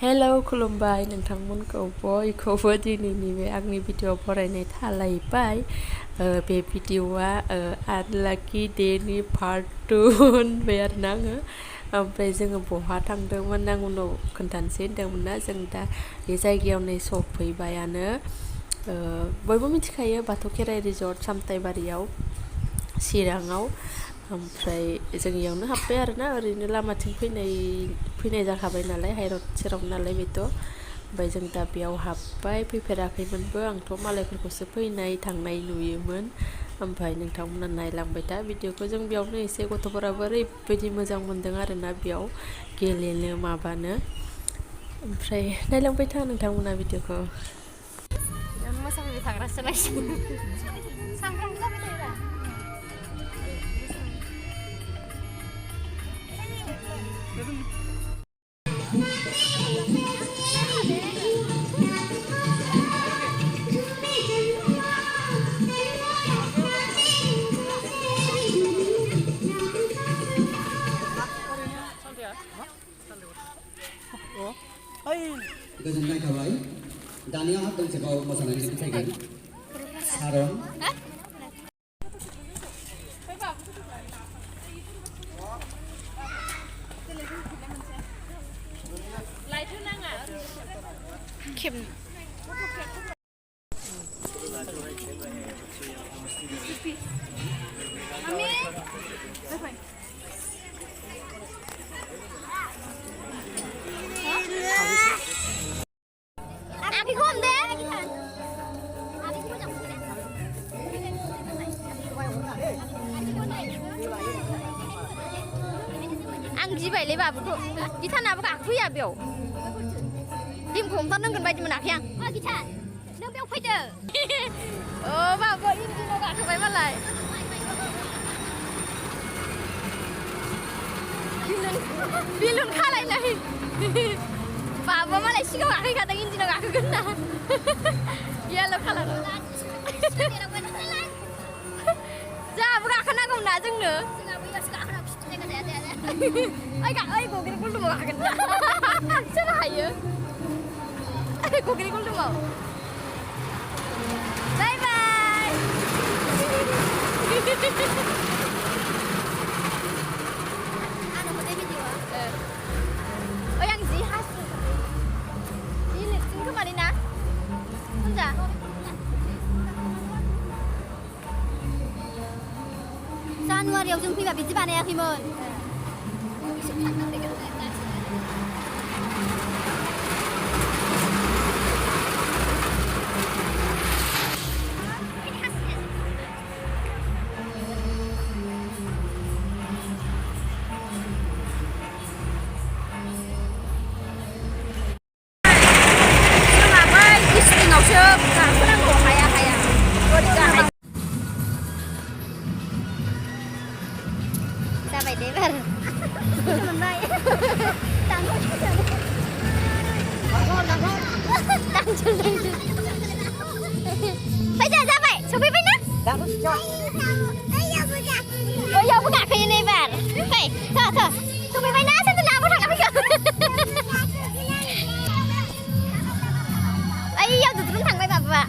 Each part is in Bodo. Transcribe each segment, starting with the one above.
हेलौ खुलुमबाय नोंथांमोनखौ बयखौबो दिनैनि बे आंनि भिडिअ फरायनाय थालायबाय बे भिडिअआ आनलाकि डेनि पार्ट 2 होनबाय आरोना आङो ओमफ्राय जोङो बहा थांदोंमोन आं उनाव खोन्थानोसै होनदोंमोन ना जों दा बे जायगायाव नै सफैबायानो बयबो मिथिखायो बाथौ खेराइ रिजर्ट सामथाइबारियाव चिराङाव ओमफ्राय जों इयावनो हाबबाय आरोना ओरैनो लामाथिं फैनाय जाखाबाय नालाय हाइरड सेराव नालाय बेथ' ओमफ्राय जों दा बेयाव हाबबाय फैफेराखैमोनबो आंथ' मालायफोरखौसो फैनाय थांनाय नुयोमोन ओमफ्राय नोंथांमोना नायलांबाय था भिडिअखौ जों बेयावनो एसे गथ'फोराबो ओरैबायदि मोजां मोनदों आरोना बेयाव गेलेनो माबानो ओमफ्राय नायलांबाय था नोंथांमोना भिडिअखौ मोसाफैबाय थाग्रासो नायसिगोन सानफ्रामबो जाबाय थायोरा गोजोननाय थाबाय दानिया दोंसेबाव मोसानानै दिन्थिफैगोन सारन आं गिबायलै बाबुखौ गिथानाबो गाखोफैया बेयाव दिमखौ हमथारनांगोन बायदि मोनाखै आं गिथा नों बेयाव फैदो बाबु इन्जिनाव गाखोबाय मालाय बेलुन खालायनाय बाबुआ मालाय सिगाङाव गाखोखादों इन्जिनाव गाखोगोन ना येल' खालार जोंहाबो गाखोनांगौना जोंनो ओइ गगिरि गुलदुमाव गाखोगोन सोर हायो गगिरि गुलदुमाव बाय बाय ओइ आं जि हासु जि लिपसिं खोमालै ना होनजा जानुवारियाव जों फैबा बिदि बानायाखैमोन जाबाय दे बार मोनबाय फैसा जाबाय सफैबाय ना ओइयावबो गाखोयो नै बार फै सफैबाय ना सानदों आबो थांना फैखो ओइयाव दुद्रुन थांबाय बाबुआ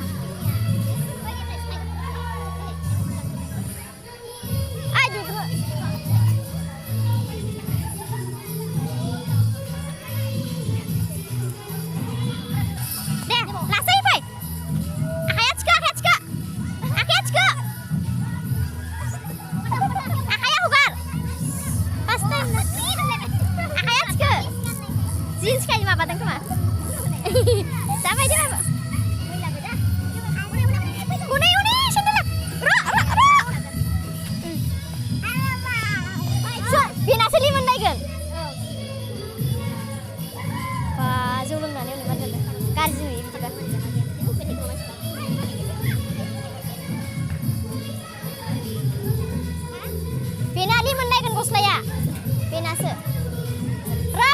Jeans kayak mabadan kemana? Sampai dia apa? Unai, sini lah. Ro. So, bina seli mendai kan? Wah, zulung nane udah macam tu. Karju ini juga. Bina li mendai kan kos laya. Bina se. Ra.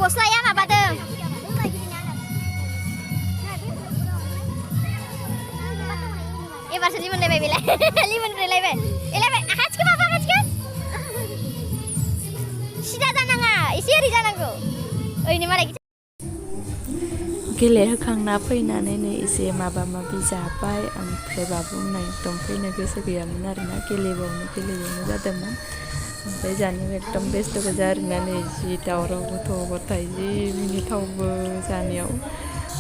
गस्लाया माबादों एबारसो लिमोन लायबाय बेलाय लिमोन लायबाय एलायबाय आखाइखौ माबा आखाइखौ सिदा जानाङा एसे ओरै जानांगौ ओरैनो मालाय गेलेहोखांना फैनानै नै एसे माबा माबि जाबाय ओमफ्राय बाबुमोना एकदम फैनो गोसो गैयामोन आरोना गेलेबावनो जादोंमोन ओमफ्राय जानायाव एकदम बेस्थ' गोजा आरोना नै जि दावराव गथ' गथाय जि मिनिथावबो जानायाव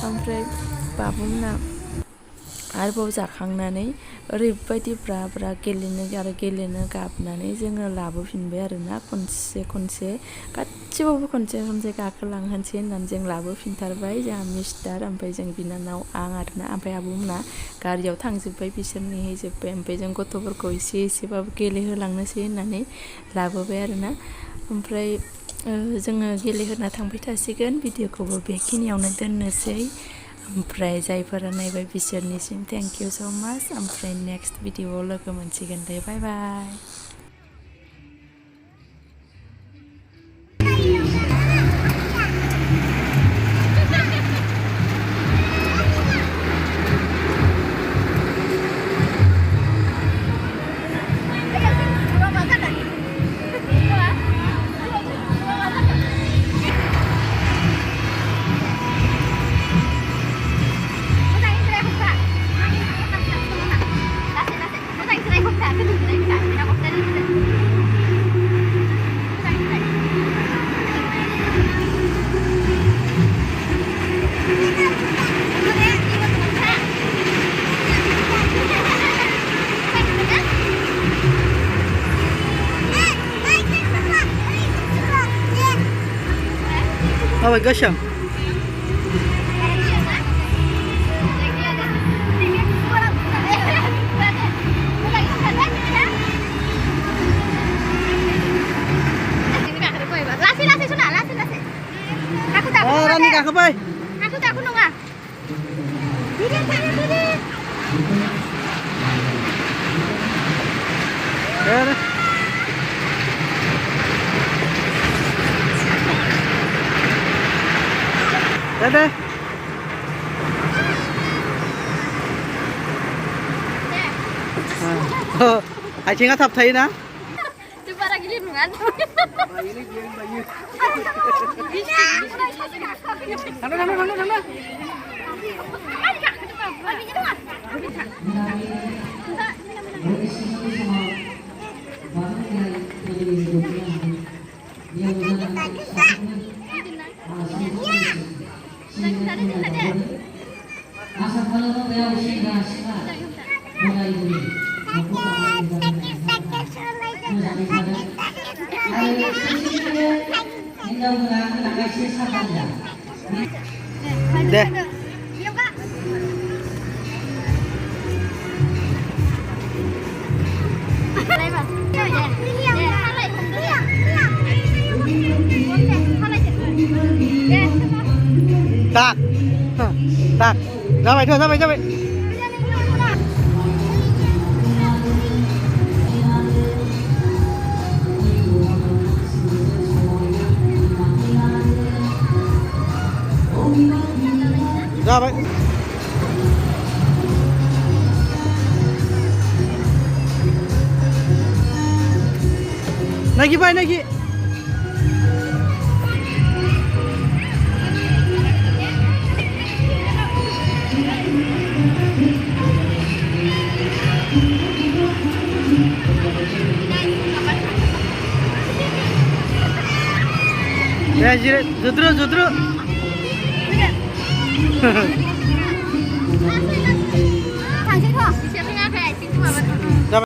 ओमफ्राय बाबुमोना आरोबाव जाखांनानै ओरैबायदि ब्रा ब्रा गेलेनो गाबनानै जोङो लाबोफिनबाय आरोना खनसे गासिबावबो खनसे गाखोलांहोनोसै होननानै जों लाबोफिनथारबाय जोंहा मिस्टार ओमफ्राय जों बिनानाव आं आरोना ओमफ्राय आब'मोना गारियाव थांजोब्बाय बिसोर नेहैजोब्बाय ओमफ्राय जों गथ'फोरखौ एसेबाबो गेलेहोलांनोसै होननानै लाबोबाय आरोना ओमफ्राय जोङो गेलेहोना थांबाय थासिगोन भिडिअखौबो बेखिनियावनो दोननोसै ओमफ्राय जायफोरा नायबाय बिसोरनिसिम थेंक इउ स' माच ओमफ्राय नेक्स्ट भिडिअआव लोगो मोनसिगोन दे बाय बाय Oh my gosh. Oh, Rani kakak bay. Aku nunggu. Diri. Dadah. Oh, acingnya tap thay na? Coba lagi lindungan. Ini dia yang bayi. Deh. Tak. Tak. Sampai. Sampai. Naik, Bay, naik. Ya, judru.